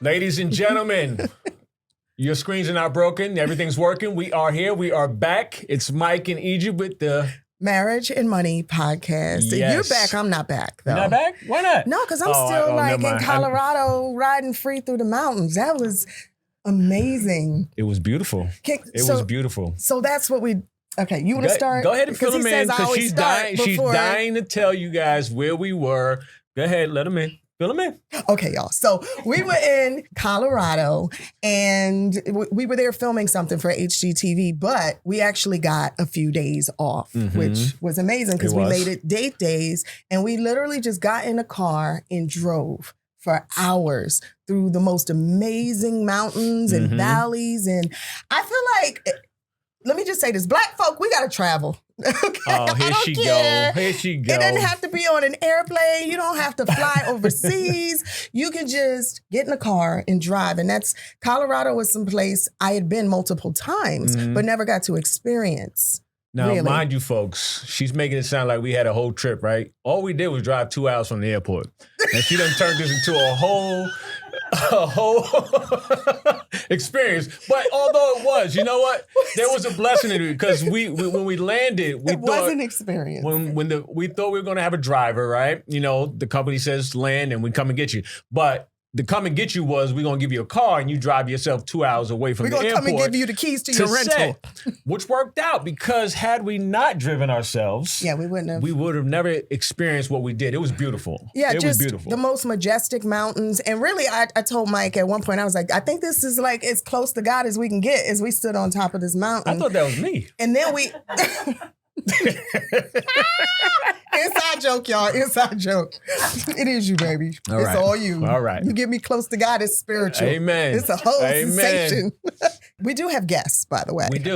Ladies and gentlemen, your screens are not broken. Everything's working. We are here. We are back. It's Mike and Egypt with the Marriage and Money podcast. Yes. You're back. I'm not back, though. You're not back? Why not? No, because I'm still in Colorado riding free through the mountains. That was amazing. It was beautiful. It was beautiful. So that's what we... Okay, you want to start? Go ahead and fill them in because she's dying. She's dying to tell you guys where we were. Go ahead, let them in. Fill them in. Okay, y'all. So we were in Colorado and we were there filming something for HGTV, but we actually got a few days off, which was amazing because we made it date days and we literally just got in a car and drove for hours through the most amazing mountains and valleys. And I feel like, let me just say this, Black folk, we got to travel. Okay? Oh, here she go. Here she go. It doesn't have to be on an airplane. You don't have to fly overseas. You can just get in a car and drive. And that's, Colorado was someplace I had been multiple times, but never got to experience. Now, really. Mind you, folks, she's making it sound like we had a whole trip, right? All we did was drive 2 hours from the airport. And she done turned this into a whole experience. But although it was, you know what? There was a blessing in it because when we landed, we thought... It was an experience. We thought we were going to have a driver, right? You know, the company says land and we come and get you. But the come and get you was we're going to give you a car and you drive yourself 2 hours away from the airport. We're going to come and give you the keys to your rental. Which worked out because had we not driven ourselves, we wouldn't have. We would have never experienced what we did. It was beautiful. Yeah, it was beautiful. The most majestic mountains. And really, I told Mike at one point, I was like, I think this is like as close to God as we can get as we stood on top of this mountain. I thought that was me. And then we... Inside joke, y'all. Inside joke. It is you, baby. It's all you. All right. You get me close to God, it's spiritual. Amen. It's a whole sensation. We do have guests, by the way. We do.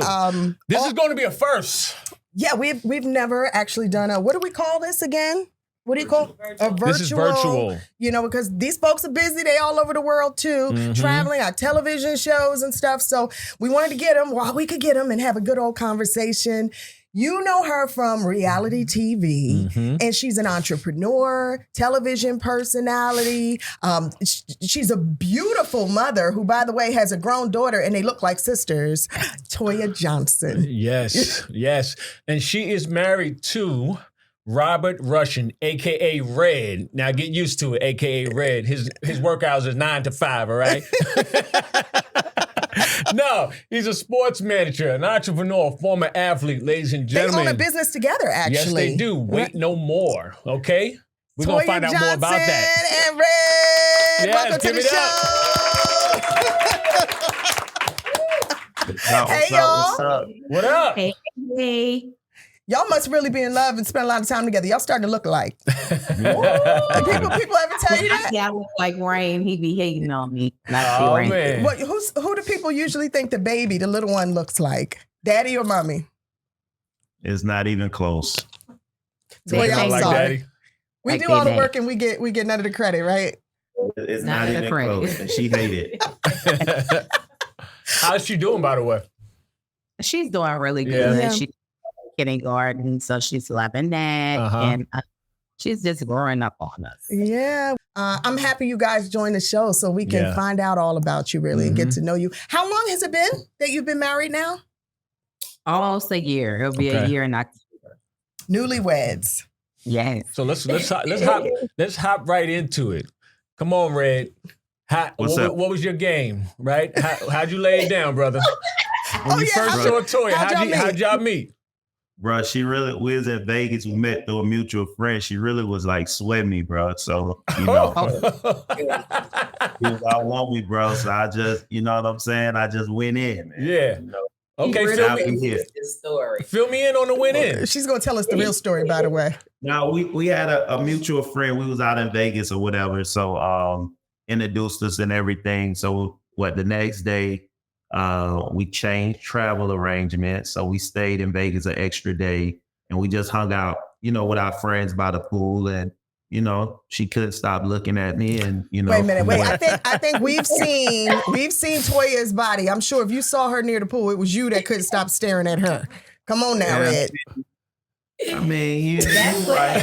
This is going to be a first. Yeah, we've never actually done what do we call this again? What do you call a virtual? This is virtual. You know, because these folks are busy. They all over the world too, traveling, our television shows and stuff. So we wanted to get them while we could get them and have a good old conversation. You know her from reality TV, and she's an entrepreneur, television personality. She's a beautiful mother who, by the way, has a grown daughter, and they look like sisters, Toya Johnson. Yes, yes. And she is married to Robert Russian, a.k.a. Red. Now, get used to it, a.k.a. Red. His work hours is 9 to 5, all right? No, he's a sports manager, an entrepreneur, former athlete, ladies and gentlemen. They own a business together, actually. Yes, they do. Wait no more, okay? We're going to find out more about that. And Red, yes, welcome to the show. Hey, y'all. What up? Hey. Y'all must really be in love and spend a lot of time together. Y'all starting to look alike. People ever tell you that? Yeah, I look like Rain. He be hating on me. Oh, man. Well, who do people usually think the baby, the little one, looks like? Daddy or mommy? It's not even close. Toya, I'm like sorry. Daddy. We do all the work and we get none of the credit, right? It's not even close. And she hated it. How's she doing, by the way? She's doing really good. Yeah. She's kindergarten, so she's loving that. And she's just growing up on us. Yeah. I'm happy you guys joined the show so we can find out all about you really and get to know you. How long has it been that you've been married now? Almost a year. It'll be a year in October. Newlyweds. Yes. So let's hop right into it. Come on, Red. What was your game, right? How'd you lay it down, brother? When you first saw Toya, how'd y'all meet? Bro, we was at Vegas. We met through a mutual friend. She really was like sweating me, bro. So, you know, I want me, bro. So I just, you know what I'm saying? I just went in, man. Yeah. You know? Okay, fill me in on the win in. She's going to tell us the real story, by the way. Now, we had a mutual friend. We was out in Vegas or whatever. So introduced us and everything. So the next day, we changed travel arrangements. So we stayed in Vegas an extra day and we just hung out, you know, with our friends by the pool. And, you know, she couldn't stop looking at me and, you know. Wait a minute. I think we've seen Toya's body. I'm sure if you saw her near the pool, it was you that couldn't stop staring at her. Come on now, Red. I mean, you're right.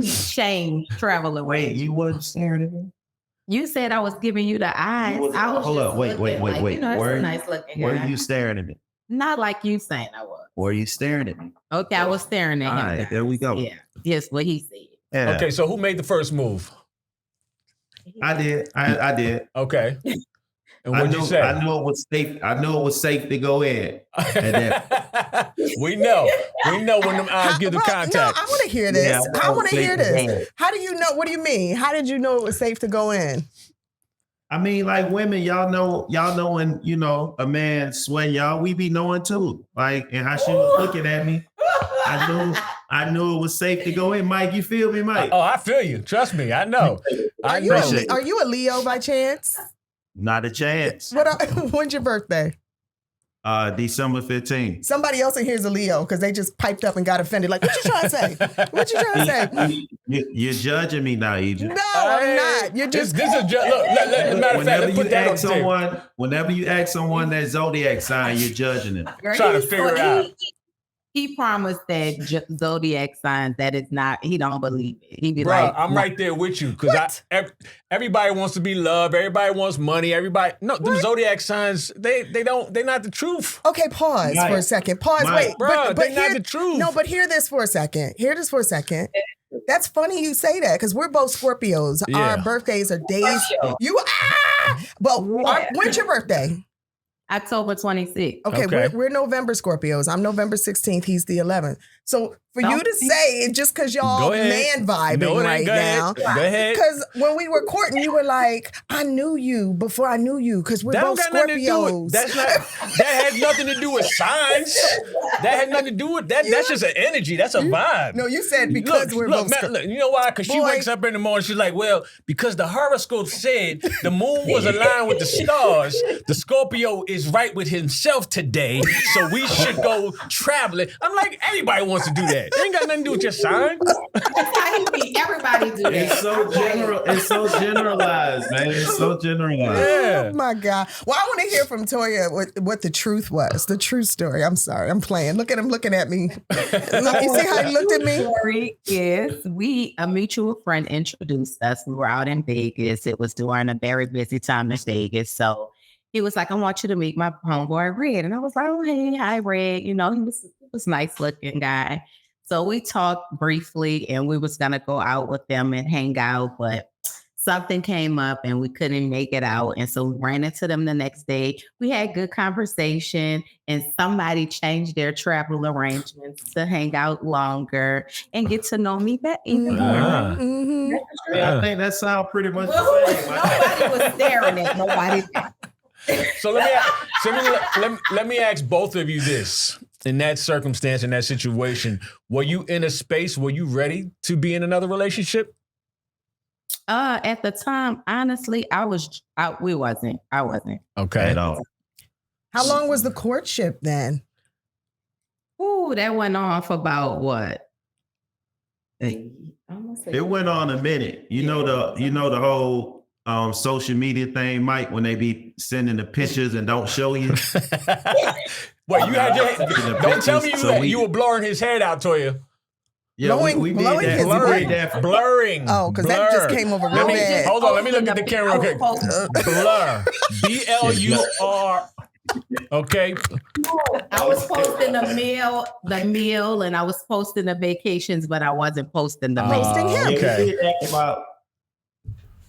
Shame travel away. Wait, you wasn't staring at me? You said I was giving you the eyes. I was hold up. Wait. You know, that's a nice looking guy. Were you staring at me? Not like you saying I was. Were you staring at me? Okay, I was staring at him. All right, there we go. Yeah. Yes, what he said. Yeah. Okay, so who made the first move? I did. I did. Okay. And what'd you say? I knew it was safe. I knew it was safe to go in. We know when them eyes give the contact. No, I want to hear this. Yeah, I want to hear this. How do you know? What do you mean? How did you know it was safe to go in? I mean, like women, y'all know when, you know, a man sweat y'all, we be knowing too. Like, and how she was looking at me, I knew it was safe to go in. Mike, you feel me, Mike? Oh, I feel you. Trust me, I know. Are you a Leo by chance? Not a chance. When's your birthday? December 15th. Somebody else in here is a Leo because they just piped up and got offended. Like, what you trying to say? What you trying to say? You're judging me now, Egypt. No, I'm not. You're just. This is just look. Matter of fact, let's put that on tape. Whenever you ask someone that zodiac sign, you're judging them. Trying to figure it out. He promised that zodiac signs that is not. He don't believe it. He be Bro, I'm right there with you because everybody wants to be loved. Everybody wants money. Everybody, no, them zodiac signs, they're not the truth. Okay, pause for a second. Pause. Wait, bro, they're not the truth. No, but hear this for a second. That's funny you say that because we're both Scorpios. Yeah. Our birthdays are days. When's your birthday? October 26th. Okay. We're November Scorpios. I'm November 16th. He's the 11th. So for you to say it just because y'all man vibing right now. Go ahead. Because when we were courting, you were like, I knew you before I knew you because we're both Scorpios. That had nothing to do with signs. That had nothing to do with that. That's just an energy. That's a vibe. No, you said because we're both Scorpios. You know why? Because she wakes up in the morning, she's like, well, because the horoscope said the moon was aligned with the stars, the Scorpio is right with himself today, so we should go traveling. I'm like, everybody wants to do that. It ain't got nothing to do with your sign. Everybody do that. It's so general. It's so generalized, man. It's so generalized. Yeah. Oh my God. Well, I want to hear from Toya what the truth was. The true story. I'm sorry. I'm playing. Look at him looking at me. Look, you see how he looked at me? Story is a mutual friend introduced us. We were out in Vegas. It was during a very busy time in Vegas. So he was like, I want you to meet my homeboy Red. And I was like, oh, hey, hi, Red. You know, he was a nice looking guy. So we talked briefly and we was going to go out with them and hang out, but something came up and we couldn't make it out. And so we ran into them the next day. We had good conversation and somebody changed their travel arrangements to hang out longer and get to know me even more. Mm-hmm. I think that sounds pretty much the same. Nobody was staring at nobody. So let me ask both of you this. In that circumstance, in that situation, were you in a space, were you ready to be in another relationship? At the time, honestly, I wasn't. Okay. At all. How long was the courtship then? Ooh, that went on for about what? It went on a minute. You know the whole social media thing, Mike, when they be sending the pictures and don't show you. Wait, you had your don't tell me you were blurring his head out, Toya. Yeah, we did that. Blurring. Oh, because that just came over real bad. Hold on, let me look at the camera. Okay. Blur. BLUR. Okay. I was posting the meal, and I was posting the vacations, but I wasn't posting the meal. Posting him. Okay. We did that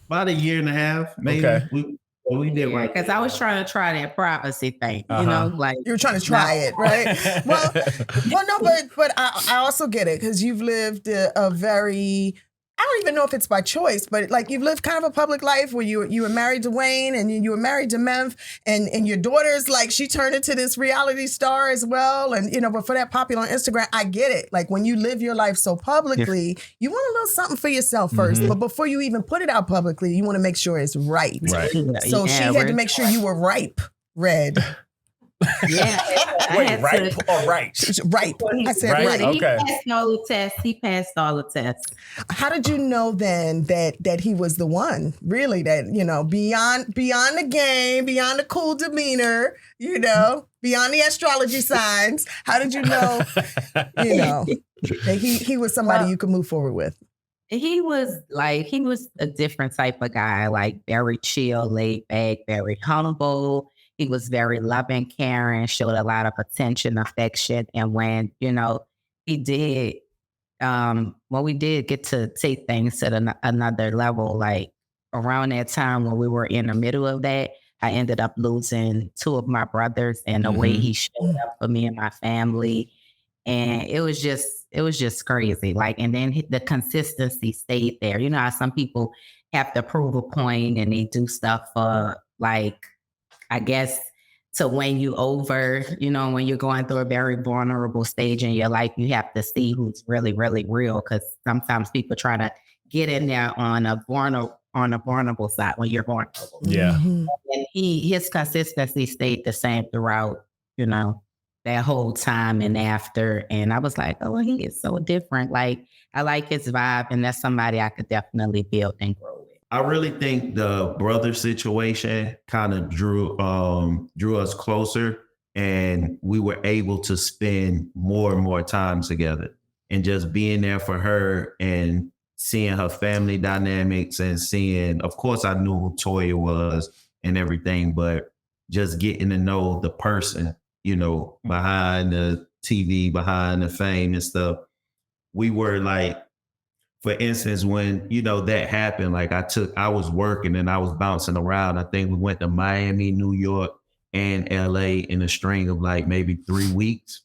about a year and a half, maybe. Okay. We did right because I was trying to try that privacy thing, you know, like you were trying to try it, right? well, no, but I also get it because you've lived a very. I don't even know if it's by choice, but like you've lived kind of a public life where you were married to Wayne and you were married to Memph and your daughter's like she turned into this reality star as well. And, you know, but for that popular on Instagram, I get it. Like when you live your life so publicly, you want a little something for yourself first. But before you even put it out publicly, you want to make sure it's right. So she had to make sure you were ripe, Red. Yeah. Wait, right or right? Right. I said right. He passed all the tests. How did you know then that he was the one? Really, that, you know, beyond the game, beyond the cool demeanor, you know, beyond the astrology signs. How did you know, you know, that he was somebody you could move forward with? He was a different type of guy, like very chill, laid back, very humble. He was very loving, caring, showed a lot of attention, affection. And when, he did, when we did get to take things to another level, like around that time when we were in the middle of that, I ended up losing 2 of my brothers, and the way he showed up for me and my family. And it was just crazy. Like, and then the consistency stayed there. You know how some people have to prove a point and they do stuff for, like, I guess, to win you over, when you're going through a very vulnerable stage in your life, you have to see who's really, really real. Because sometimes people try to get in there on a vulnerable side when you're vulnerable. Yeah. And his consistency stayed the same throughout, that whole time and after. And I was like, oh, he is so different. Like, I like his vibe, and that's somebody I could definitely build and grow with. I really think the brother situation kind of drew us closer, and we were able to spend more and more time together, and just being there for her and seeing her family dynamics, and seeing, of course, I knew who Toya was and everything, but just getting to know the person, behind the TV, behind the fame and stuff. We were like, for instance, when, that happened, like I was working and I was bouncing around. I think we went to Miami, New York, and LA in a string of like maybe 3 weeks.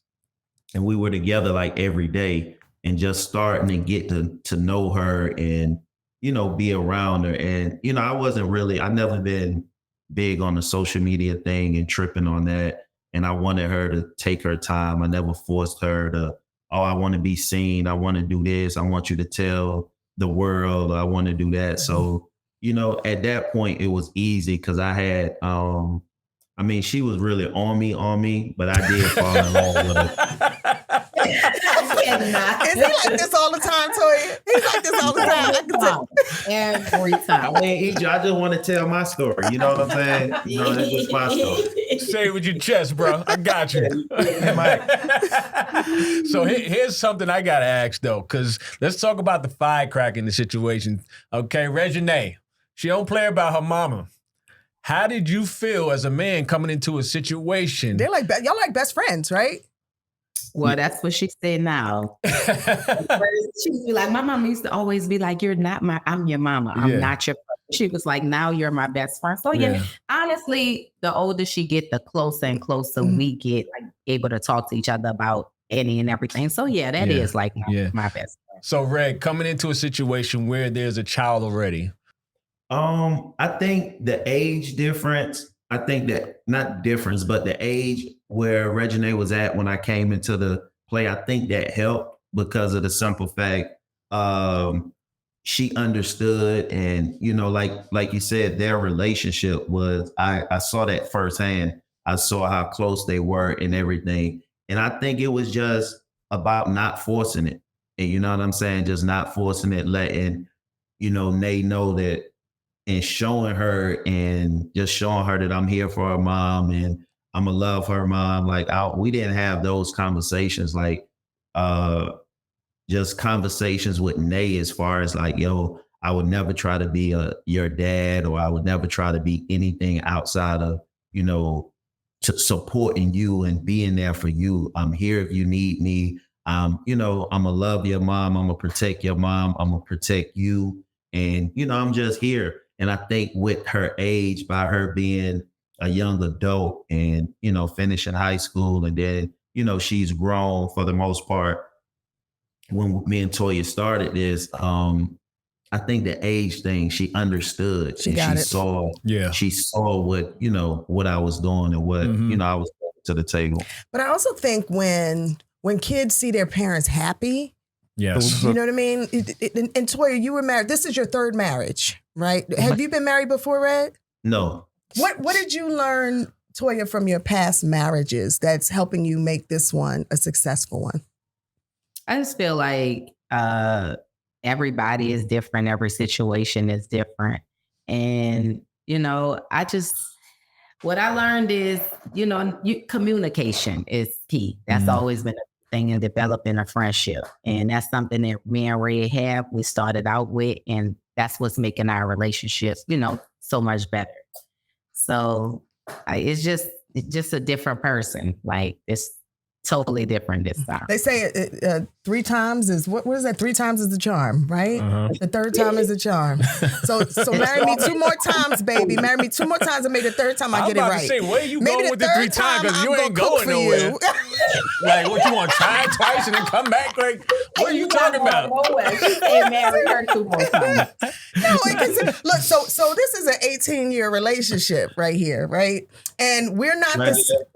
And we were together like every day, and just starting to get to know her and, be around her. And, I never been big on the social media thing and tripping on that. And I wanted her to take her time. I never forced her to, I want to be seen. I want to do this. I want you to tell the world. I want to do that. So, at that point, it was easy because I had, she was really on me, but I did fall in love with her. Is he like this all the time, Toya? He's like this all the time. I can tell. Every time. I just want to tell my story. You know what I'm saying? That's just my story. Say it with your chest, bro. I got you. So here's something I got to ask, though, because let's talk about the firecracker in the situation. Okay, Reginae, she don't play about her mama. How did you feel as a man coming into a situation? They're like, y'all like best friends, right? Well, that's what she said now. She'd be like, my mama used to always be like, I'm your mama. I'm not your friend. She was like, now you're my best friend. So honestly, the older she get, the closer and closer we get, like, able to talk to each other about any and everything. So that is like my best friend. So Red, coming into a situation where there's a child already. I think the age difference, not difference, but the age where Reginae was at when I came into the play, I think that helped because of the simple fact, she understood. And, like you said, their relationship was, I saw that firsthand. I saw how close they were and everything. And I think it was just about not forcing it. And you know what I'm saying? Just not forcing it, letting, Nay know that, and showing her that I'm here for her mom and I'm gonna love her mom. Like, we didn't have those conversations, like just conversations with Nay as far as like, yo, I would never try to be your dad, or I would never try to be anything outside of, supporting you and being there for you. I'm here if you need me. I'm gonna love your mom. I'm gonna protect your mom. I'm gonna protect you. And, I'm just here. And I think with her age, by her being a young adult and, finishing high school, and then, she's grown for the most part. When me and Toya started this, I think the age thing, she understood. She saw what I was doing and what, I was bringing to the table. But I also think when kids see their parents happy, yes, you know what I mean? And Toya, you were married. This is your third marriage, right? Have you been married before, Red? No. What did you learn, Toya, from your past marriages that's helping you make this one a successful one? I just feel like everybody is different. Every situation is different. And, what I learned is, communication is key. That's always been a thing and developing a friendship. And that's something that me and Red have. We started out with, and that's what's making our relationship, so much better. So it's just a different person. Like, it's totally different this time. They say 3 times is what is that? 3 times is the charm, right? The 3rd time is the charm. So marry me 2 more times, baby. Marry me 2 more times, and maybe the 3rd time I get it right. I'm about to say, where you going with the 3 times? Because you ain't going nowhere. Like, what, you want to try it twice and then come back? Like, what are you talking about? She said marry her 2 more times. No, look. So this is an 18-year relationship right here, right? And we're not the.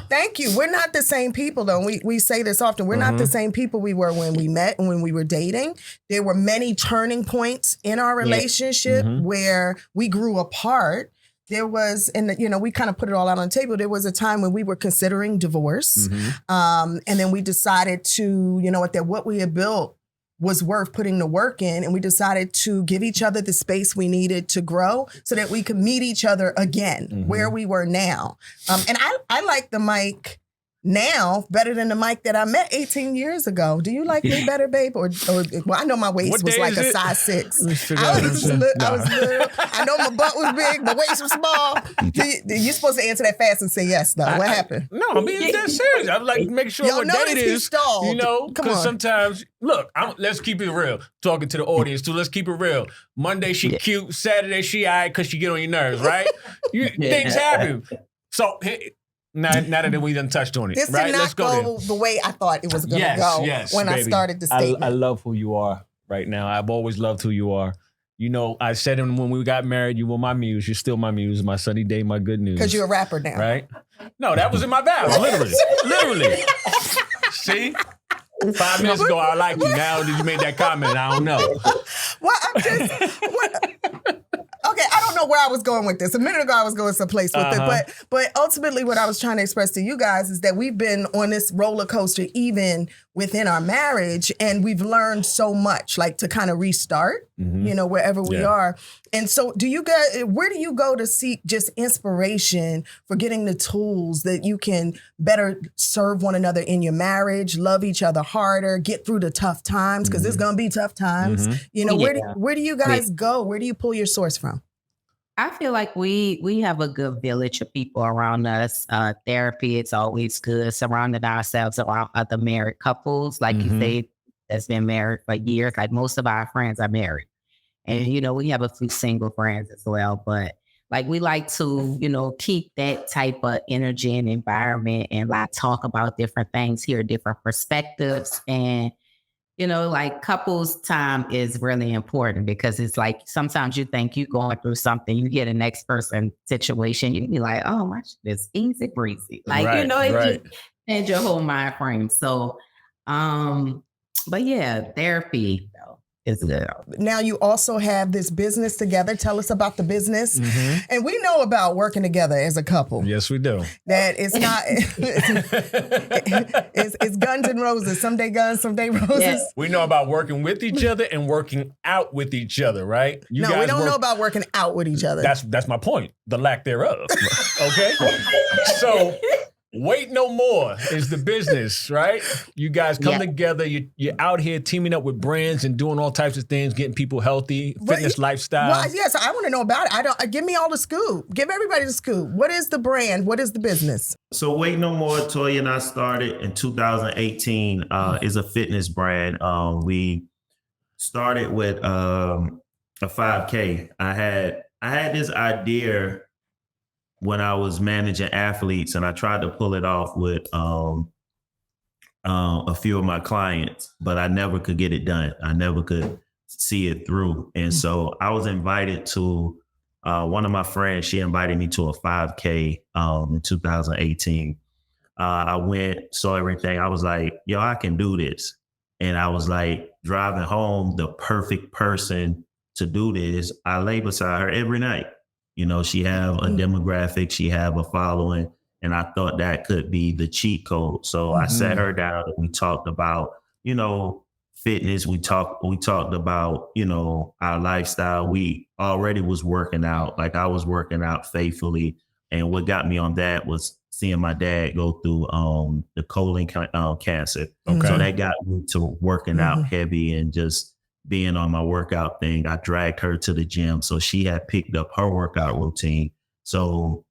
Thank you. We're not the same people, though. We say this often. We're not the same people we were when we met and when we were dating. There were many turning points in our relationship where we grew apart. There was, and we kind of put it all out on the table. There was a time when we were considering divorce. And then we decided to, that what we had built was worth putting the work in. And we decided to give each other the space we needed to grow so that we could meet each other again where we were now. And I like the Mike now better than the Mike that I met 18 years ago. Do you like me better, babe? Or well, I know my waist was like a size 6. I was little. I know my butt was big, my waist was small. You're supposed to answer that fast and say yes, though. What happened? No, I mean, it's that serious. I'm like, make sure what date it is. Because sometimes, look, let's keep it real. Talking to the audience, too. Let's keep it real. Monday, she cute. Saturday, she all right because she get on your nerves, right? Things happen. So, now that we done touched on it, this right? did not go the way I thought it was going to go when baby. I started the statement. I love who you are right now. I've always loved who you are. I said when we got married, you were my muse. You're still my muse, my sunny day, my good news. Because you're a rapper now. Right? No, that was in my vows, literally. See? 5 minutes ago, I liked you. Now that you made that comment, I don't know. Well, okay, I don't know where I was going with this. A minute ago, I was going someplace with it. But ultimately, what I was trying to express to you guys is that we've been on this roller coaster even within our marriage, and we've learned so much, like to kind of restart, wherever we are. And so where do you go to seek just inspiration for getting the tools that you can better serve one another in your marriage, love each other harder, get through the tough times, because it's going to be tough times. Where do you guys go? Where do you pull your source from? I feel like we have a good village of people around us. Therapy, it's always good. Surrounding ourselves around other married couples, like you say, that's been married for years. Like most of our friends are married. And, we have a few single friends as well. But like we like to, keep that type of energy and environment and like talk about different things, hear different perspectives. And like couples time is really important because it's like sometimes you think you're going through something, you get a next person situation, you be like, oh, my shit is easy breezy. Like, it just change your whole mind frame. So, but yeah, therapy though is good. Now you also have this business together. Tell us about the business. And we know about working together as a couple. Yes, we do. That it's not, it's guns and roses. Someday guns, someday roses. Yes. We know about working with each other and working out with each other, right? We don't know about working out with each other. That's my point. The lack thereof. Okay? So wait no more is the business, right? You guys come together. You're out here teaming up with brands and doing all types of things, getting people healthy, fitness lifestyle. Well, yes, I want to know about it. Give me all the scoop. Give everybody the scoop. What is the brand? What is the business? So Wait No More, Toya and I started in 2018. Is a fitness brand. We started with a 5K. I had this idea when I was managing athletes, and I tried to pull it off with a few of my clients, but I never could get it done. I never could see it through. And so I was invited to one of my friends. She invited me to a 5K in 2018. I went, saw everything. I was like, yo, I can do this. And I was like driving home, the perfect person to do this. I lay beside her every night. She have a demographic, she have a following, and I thought that could be the cheat code. So I sat her down and we talked about, fitness. We talked about, our lifestyle. We already was working out. Like I was working out faithfully. And what got me on that was seeing my dad go through the colon cancer. Okay. So that got me to working out heavy and just being on my workout thing. I dragged her to the gym. So she had picked up her workout routine. So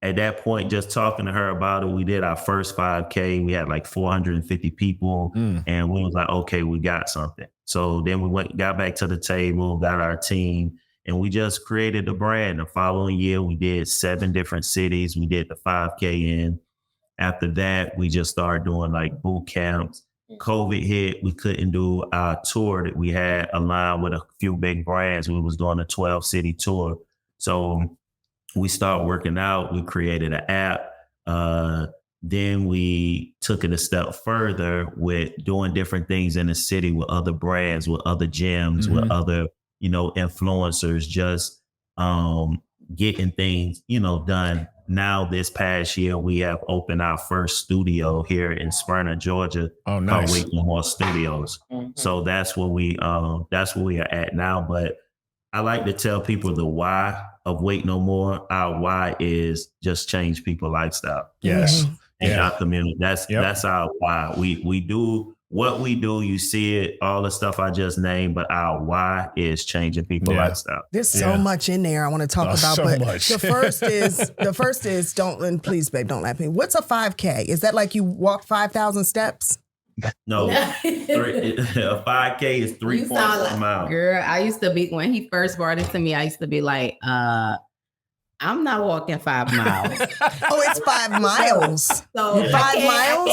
at that point, just talking to her about it, we did our first 5K. We had like 450 people and we was like, okay, we got something. So then we got back to the table, got our team, and we just created the brand. The following year, we did 7 different cities. We did the 5K in. After that, we just started doing like boot camps. COVID hit. We couldn't do our tour that we had aligned with a few big brands. We was doing a 12-city tour. So we started working out. We created an app. Then we took it a step further with doing different things in the city with other brands, with other gyms, with other, influencers, just getting things, done. Now this past year, we have opened our first studio here in Smyrna, Georgia. Oh, nice. Called Wait No More Studios. So that's where we are at now. But I like to tell people the why of Wait No More. Our why is just change people's lifestyle. Yes. In our community. That's our why. We do what we do. You see it, all the stuff I just named, but our why is changing people's lifestyle. There's so much in there I want to talk about, but much. the first is and please, babe, don't laugh at me. What's a 5K? Is that like you walk 5,000 steps? No, a 5K is 3.1 miles. Girl, I used to be, when he first brought it to me, I used to be like, I'm not walking 5 miles. Oh, it's 5 miles. So 5 miles?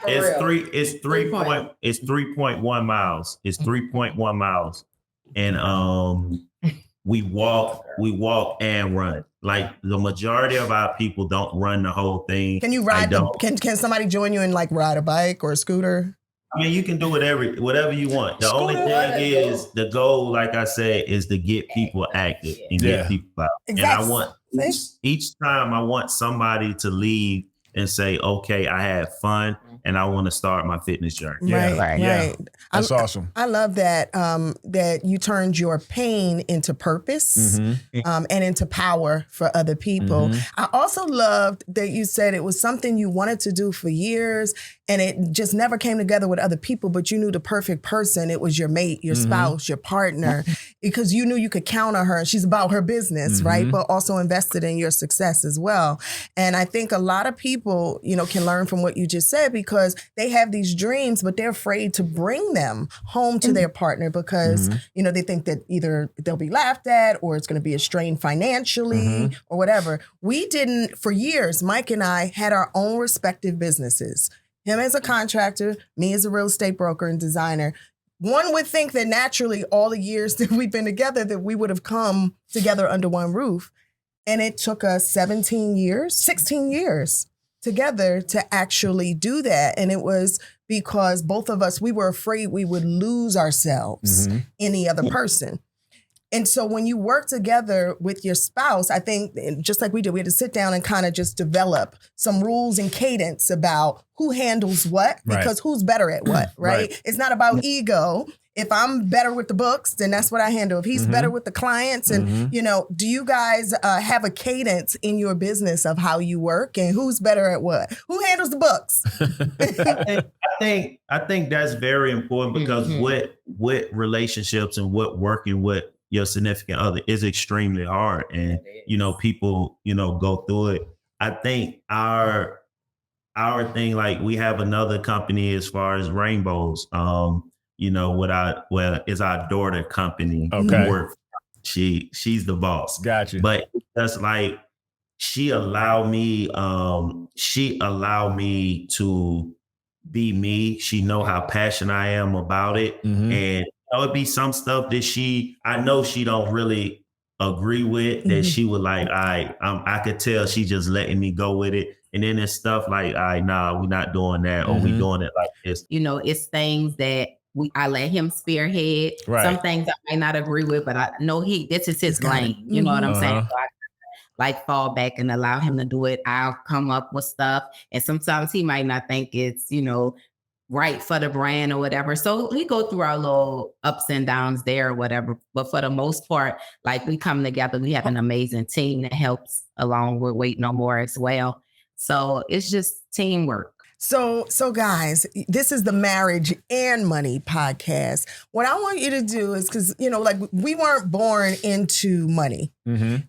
It's 3.1 miles. It's 3.1 miles. And we walk and run. Like the majority of our people don't run the whole thing. Can you ride can somebody join you and like ride a bike or a scooter? I mean, you can do whatever you want. The only thing is the goal, like I said, is to get people active and get people out. Exactly. And I want each time I want somebody to leave and say, okay, I had fun and I want to start my fitness journey. Right. That's awesome. I love that that you turned your pain into purpose and into power for other people. I also loved that you said it was something you wanted to do for years and it just never came together with other people, but you knew the perfect person. It was your mate, your spouse, your partner, because you knew you could count on her. She's about her business, right? But also invested in your success as well. And I think a lot of people, can learn from what you just said because they have these dreams, but they're afraid to bring them home to their partner because, they think that either they'll be laughed at or it's going to be a strain financially or whatever. We didn't, for years, Mike and I had our own respective businesses. Him as a contractor, me as a real estate broker and designer. One would think that naturally all the years that we've been together that we would have come together under one roof. And it took us 16 years together to actually do that. And it was because both of us, we were afraid we would lose ourselves in the other person. And so when you work together with your spouse, I think just like we did, we had to sit down and kind of just develop some rules and cadence about who handles what, because who's better at what, right? It's not about ego. If I'm better with the books, then that's what I handle. If he's better with the clients and, do you guys have a cadence in your business of how you work and who's better at what? Who handles the books? I think that's very important because what relationships and what working with your significant other is extremely hard. And, people, go through it. I think our thing, like we have another company as far as Rainbows, is our daughter company. Okay. She's the boss. Gotcha. But that's like, she allowed me to be me. She know how passionate I am about it. And it would be some stuff that I know she don't really agree with that she would like, I could tell she just letting me go with it. And then there's stuff like, nah, we're not doing that or we doing it like this. It's things that I let him spearhead. Right. Some things I might not agree with, but I know this is his lane. You know what I'm saying? So I fall back and allow him to do it. I'll come up with stuff. And sometimes he might not think it's, right for the brand or whatever. So we go through our little ups and downs there or whatever. But for the most part, like we come together, we have an amazing team that helps along with Wait No More as well. So it's just teamwork. So guys, this is the Marriage and Money podcast. What I want you to do is, because, like, we weren't born into money,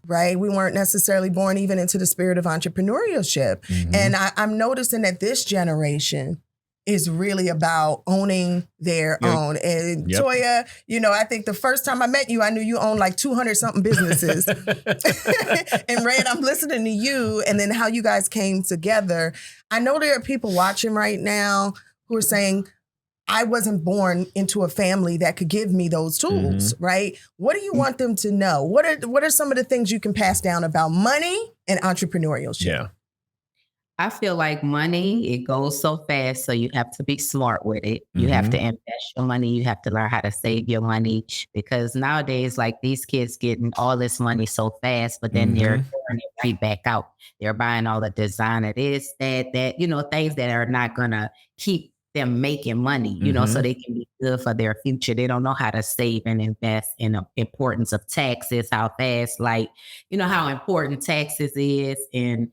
right? We weren't necessarily born even into the spirit of entrepreneurship. And I'm noticing that this generation is really about owning their own. And Toya, I think the first time I met you, I knew you owned like 200 something businesses. And Red, I'm listening to you and then how you guys came together. I know there are people watching right now who are saying, I wasn't born into a family that could give me those tools, right? What do you want them to know? What are some of the things you can pass down about money and entrepreneurship? Yeah. I feel like money, it goes so fast, so you have to be smart with it. You have to invest your money. You have to learn how to save your money, because nowadays, like, these kids getting all this money so fast, but then they're throwing it right back out. They're buying all the designer, this, that, things that are not going to keep them making money, so they can be good for their future. They don't know how to save and invest in the importance of taxes, how fast, like, how important taxes is, and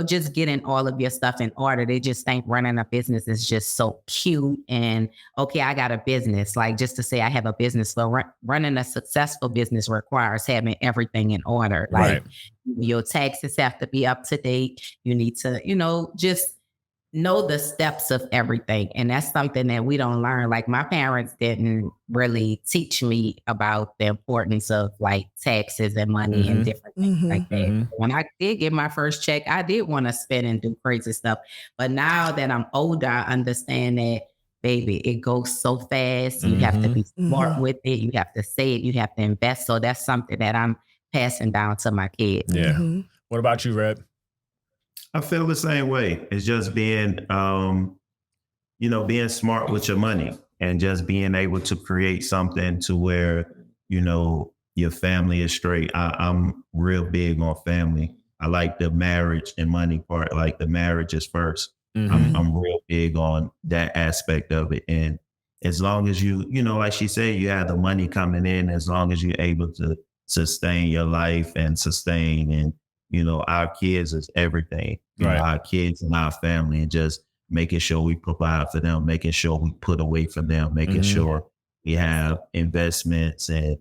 just getting all of your stuff in order. They just think running a business is just so cute. And okay, I got a business. Like, just to say I have a business, but running a successful business requires having everything in order. Like, your taxes have to be up to date. You need to, just know the steps of everything. And that's something that we don't learn. Like, my parents didn't really teach me about the importance of, like, taxes and money and different things like that. When I did get my first check, I did want to spend and do crazy stuff. But now that I'm older, I understand that, baby, it goes so fast. You have to be smart with it. You have to save. You have to invest. So that's something that I'm passing down to my kids. Yeah. What about you, Red? I feel the same way. It's just being, being smart with your money and just being able to create something to where, your family is straight. I'm real big on family. I like the marriage and money part. Like, the marriage is first. I'm real big on that aspect of it. And as long as you, like she said, you have the money coming in, as long as you're able to sustain your life and sustain, and our kids is everything. Our kids and our family, and just making sure we provide for them, making sure we put away for them, making sure we have investments and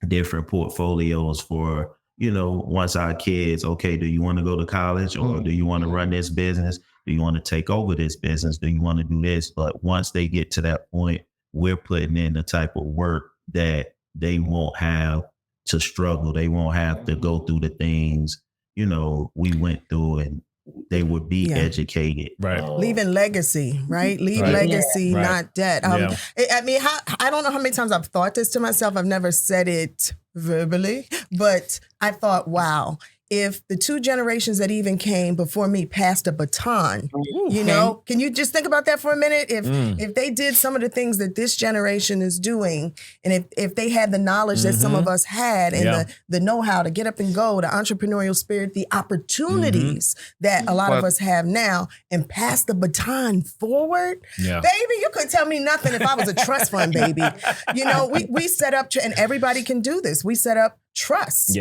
different portfolios for, once our kids, okay, do you want to go to college, or do you want to run this business? Do you want to take over this business? Do you want to do this? But once they get to that point, we're putting in the type of work that they won't have to struggle. They won't have to go through the things, we went through, and they would be educated. Right. Leaving legacy, right? Leave legacy, not debt. I mean, I don't know how many times I've thought this to myself. I've never said it verbally, but I thought, wow, if the two generations that even came before me passed a baton, can you just think about that for a minute? If they did some of the things that this generation is doing, and if they had the knowledge that some of us had, and the know-how to get up and go, the entrepreneurial spirit, the opportunities that a lot of us have now, and pass the baton forward, baby, you couldn't tell me nothing if I was a trust fund baby. We set up, and everybody can do this. We set up trust,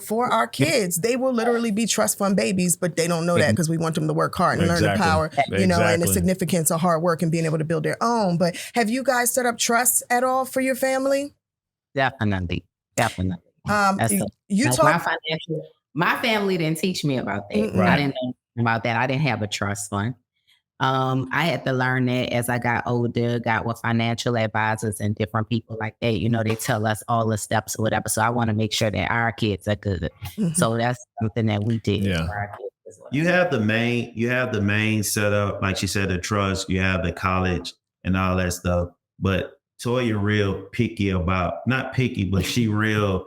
for our kids. They will literally be trust fund babies, but they don't know that because we want them to work hard and learn the power, and the significance of hard work and being able to build their own. But have you guys set up trust at all for your family? Definitely. My family didn't teach me about that. I didn't know about that. I didn't have a trust fund. I had to learn that as I got older, got with financial advisors and different people like that. They tell us all the steps or whatever. So I want to make sure that our kids are good. So that's something that we did for our kids as well. You have the main setup, like she said, the trust, you have the college and all that stuff. But Toya real picky about, not picky, but she real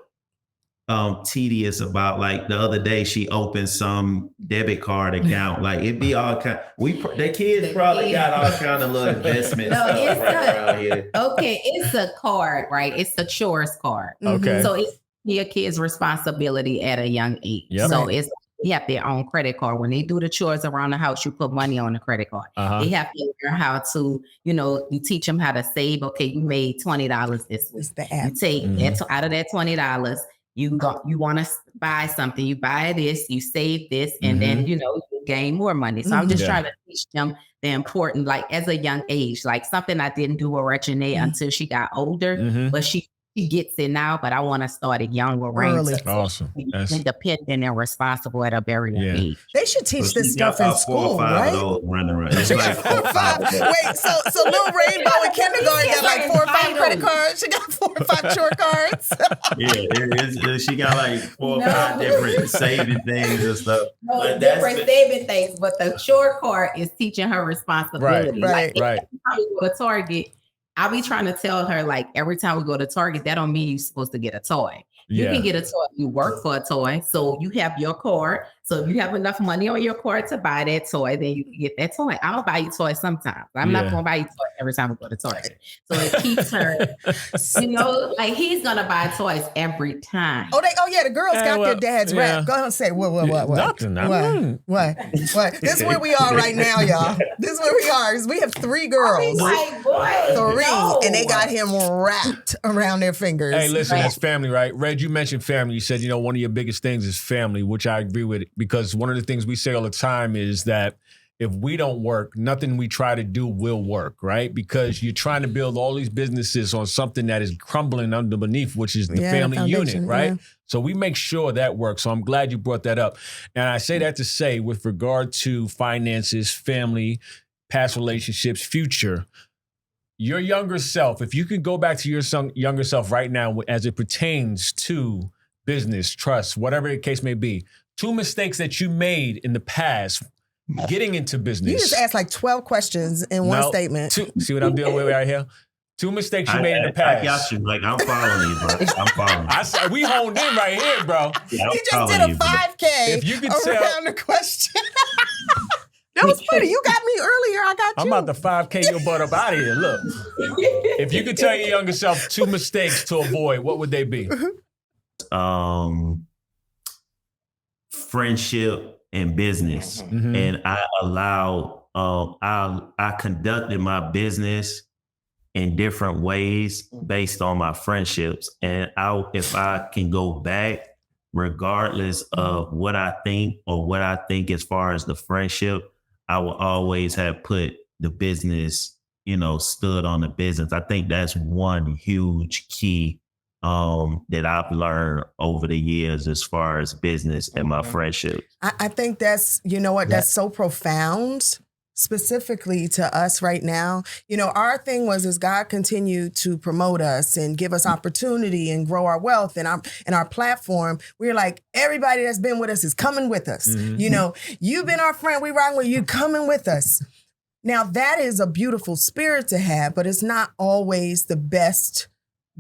tedious about, like, the other day she opened some debit card account. Like, it'd be all kind. The kids probably got all kind of little investments around here. Okay, it's a card, right? It's the chores card. Okay, so it's your kids' responsibility at a young age. So it's they have their own credit card. When they do the chores around the house, you put money on the credit card. They have to learn how to, you teach them how to save. Okay, you made $20 this week. You take that out of that $20. you want to buy something, you buy this, you save this, and then, you gain more money. So I'm just trying to teach them the important, like as a young age, like something I didn't do with Reginae until she got older, but she gets it now, but I want to start it younger, early. Awesome. Independent and responsible at a very young age. They should teach this stuff in school, right? It's like 4 or 5. Wait, so little Rainbow in kindergarten got like 4 or 5 credit cards. She got 4 or 5 short cards. She got like 4 or 5 different saving things and stuff. No, different saving things, but the short card is teaching her responsibility. Right. Every time we go to Target, I'll be trying to tell her, like, every time we go to Target, that don't mean you're supposed to get a toy. You can get a toy. You work for a toy. So you have your card. So if you have enough money on your card to buy that toy, then you can get that toy. I'll buy you toys sometimes. I'm not going to buy you toy every time we go to Target. So it keeps her, like he's going to buy toys every time. The girls got their dad's rap. Go ahead and say, what? Nothing. What? This is where we are right now, y'all. This is where we are. We have 3 girls. And they got him wrapped around their fingers. Hey, listen, that's family, right? Red, you mentioned family. You said, one of your biggest things is family, which I agree with, because one of the things we say all the time is that if we don't work, nothing we try to do will work, right? Because you're trying to build all these businesses on something that is crumbling underneath, which is the family unit, right? Yeah. So we make sure that works. So I'm glad you brought that up. And I say that to say, with regard to finances, family, past relationships, future, your younger self, if you can go back to your younger self right now as it pertains to business, trust, whatever the case may be, 2 mistakes that you made in the past getting into business. You just asked like 12 questions in one statement. See what I'm dealing with right here? 2 mistakes you made in the past. I got you. Like, I'm following you, bro. I'm following you. We honed in right here, bro. Yeah, you just did a 5K if you could around the question. That was funny. You got me earlier. I got you. I'm about to 5K your butt up out of here. Look, if you could tell your younger self 2 mistakes to avoid, what would they be? Friendship and business. And I allowed, I conducted my business in different ways based on my friendships. And if I can go back, regardless of what I think as far as the friendship, I will always have put the business, stood on the business. I think that's one huge key that I've learned over the years as far as business and my friendship. I think that's, that's so profound, specifically to us right now. Our thing was, as God continued to promote us and give us opportunity and grow our wealth and our platform, we're like, everybody that's been with us is coming with us. You've been our friend, we rocking with you, coming with us. Now that is a beautiful spirit to have, but it's not always the best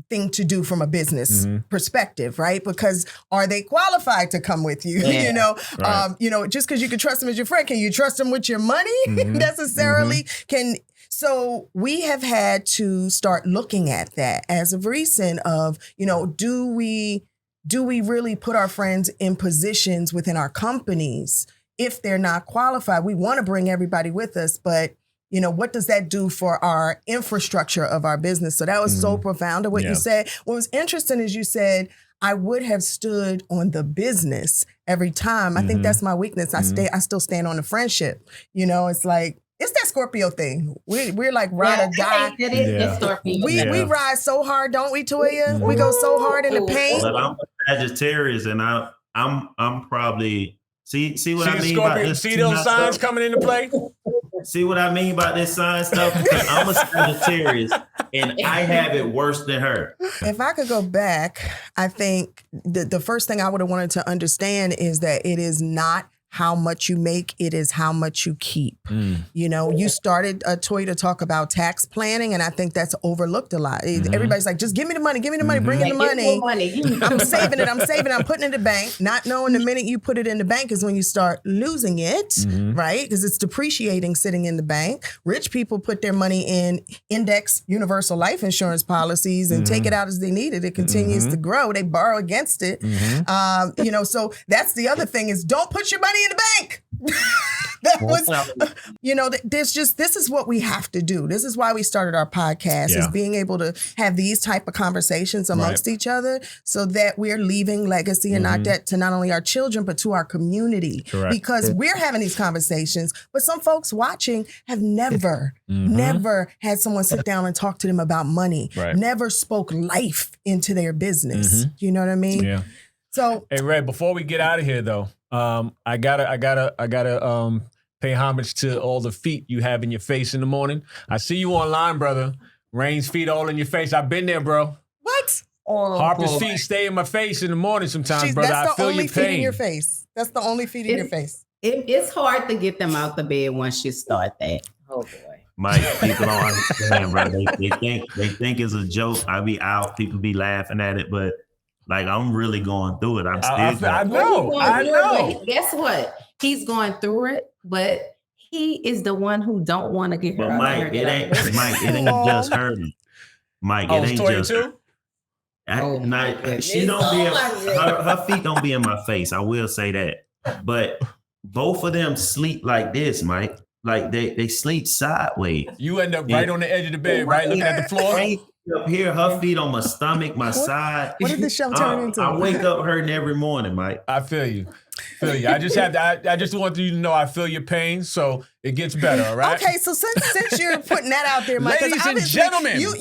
thing to do from a business perspective, right? Because are they qualified to come with you? Right. Just because you can trust them as your friend, can you trust them with your money necessarily? So we have had to start looking at that as of recent of, do we really put our friends in positions within our companies if they're not qualified? We want to bring everybody with us, but what does that do for our infrastructure of our business? So that was so profound of what you said. What was interesting is you said, I would have stood on the business every time. I think that's my weakness. I still stand on the friendship. It's like, it's that Scorpio thing. We're like ride or die. It is the Scorpio. We ride so hard, don't we, Toya? We go so hard in the paint. But I'm a Sagittarius, and I'm probably see what I mean by this. See those signs coming into play. See what I mean by this sign stuff? Because I'm a Sagittarius and I have it worse than her. If I could go back, I think the first thing I would have wanted to understand is that it is not how much you make, it is how much you keep. You started Toya to talk about tax planning, and I think that's overlooked a lot. Everybody's like, just give me the money, bring in the money. I'm saving it, I'm putting it in the bank, not knowing the minute you put it in the bank is when you start losing it, right? Because it's depreciating sitting in the bank. Rich people put their money in index universal life insurance policies and take it out as they need it. It continues to grow. They borrow against it. So that's the other thing is don't put your money in the bank. This is what we have to do. This is why we started our podcast, is being able to have these type of conversations amongst each other so that we're leaving legacy and not debt to not only our children, but to our community. Correct. Because we're having these conversations, but some folks watching have never had someone sit down and talk to them about money, never spoke life into their business. You know what I mean? Yeah. So, hey, Red, before we get out of here, though, I gotta pay homage to all the feet you have in your face in the morning. I see you online, brother. Rain's feet all in your face. I've been there, bro. What? Harper's feet stay in my face in the morning sometimes, brother. That's I feel your pain. the only feet in your face. That's the only feet in your face. It's hard to get them out the bed once you start that. Oh boy. Mike, people don't understand, bro. They think it's a joke. I be out, people be laughing at it, but like I'm really going through it. I know. Guess what? He's going through it, but he is the one who don't want to get her out. Mike, it ain't just her. Mike, it ain't Toya just too? She don't be her feet don't be in my face. I will say that. But both of them sleep like this, Mike. Like they sleep sideways. You end up right on the edge of the bed, right? Looking at the floor. Up here, her feet on my stomach, my side. What did this show turn into? I wake up hurting every morning, Mike. I feel you. I just want you to know I feel your pain, so it gets better, all right? Okay, so since you're putting that out there, Mike, ladies and gentlemen, you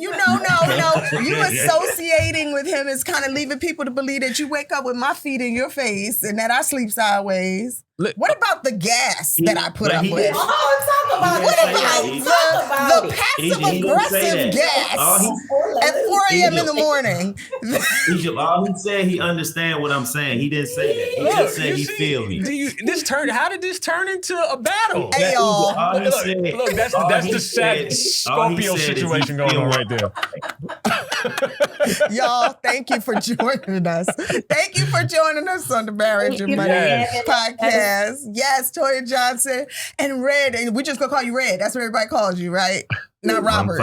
associating with him is kind of leaving people to believe that you wake up with my feet in your face and that I sleep sideways. What about the gas that I put up with? Talk about the passive aggressive gas at 4 a.m. in the morning? All he said, he understand what I'm saying. He didn't say that. He just said he feel me. How did this turn into a battle? Hey, y'all. Look, that's the sad Scorpio situation going on right there. Y'all, thank you for joining us. Thank you for joining us on the Marriage and Money podcast. Yes, Toya Johnson and Red. And we just gonna call you Red. That's what everybody calls you, right? Not Robert.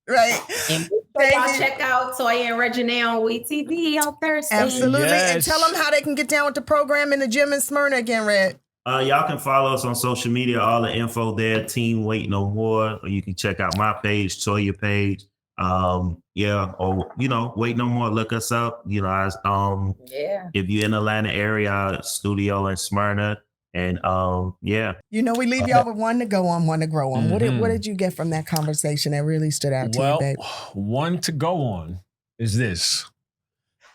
Right. And y'all check out Toya and Red on WeTV on Thursday. Absolutely. Yes. And tell them how they can get down with the program in the gym in Smyrna again, Red. Y'all can follow us on social media. All the info there. Team Wait No More. Or you can check out my page, Toya page. Wait No More. Look us up. If you're in the Atlanta area, studio in Smyrna. And we leave y'all with one to go on, one to grow on. What did you get from that conversation that really stood out to you, babe? One to go on is this.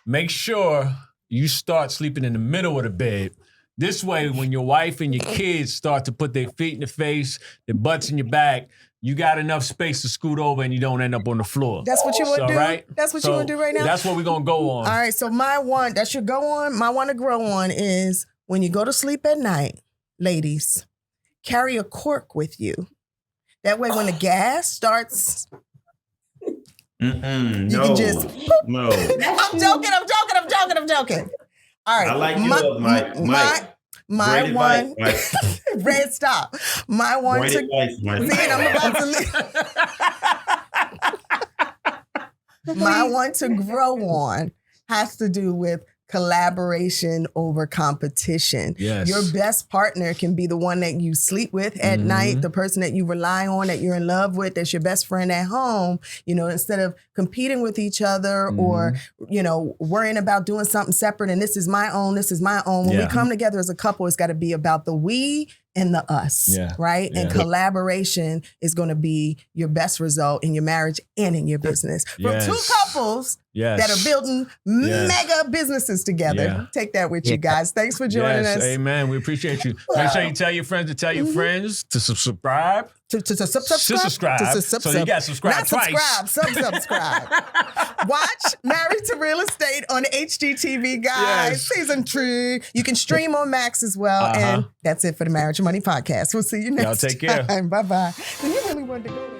Make sure you start sleeping in the middle of the bed. This way, when your wife and your kids start to put their feet in the face, their butts in your back, you got enough space to scoot over and you don't end up on the floor. That's what you want to do? Right? That's what you want to do right now? That's what we're going to go on. All right, so my one to grow on is when you go to sleep at night, ladies, carry a cork with you. That way when the gas starts, you can just... No. I'm joking. All right. I like yours, Mike. My one, Red, stop. My one Great to advice, Mike. see, and I'm about to leave. My one to grow on has to do with collaboration over competition. Yes. Your best partner can be the one that you sleep with at night, the person that you rely on, that you're in love with, that's your best friend at home. Instead of competing with each other or, worrying about doing something separate and this is my own. When we come together as a couple, it's got to be about the we and the us, right? Yeah. And collaboration is going to be your best result in your marriage and in your business. From two couples that are building mega businesses together. Yeah. Take that with you guys. Thanks for joining us. Amen. We appreciate you. Make sure you tell your friends to tell your friends to subscribe. To subscribe. So you got to subscribe twice. Subscribe. Watch Married to Real Estate on HGTV, guys. Season 3. You can stream on Max as well. And that's it for the Marriage and Money podcast. We'll see you next time. Y'all take care. Bye-bye. You really wanted to go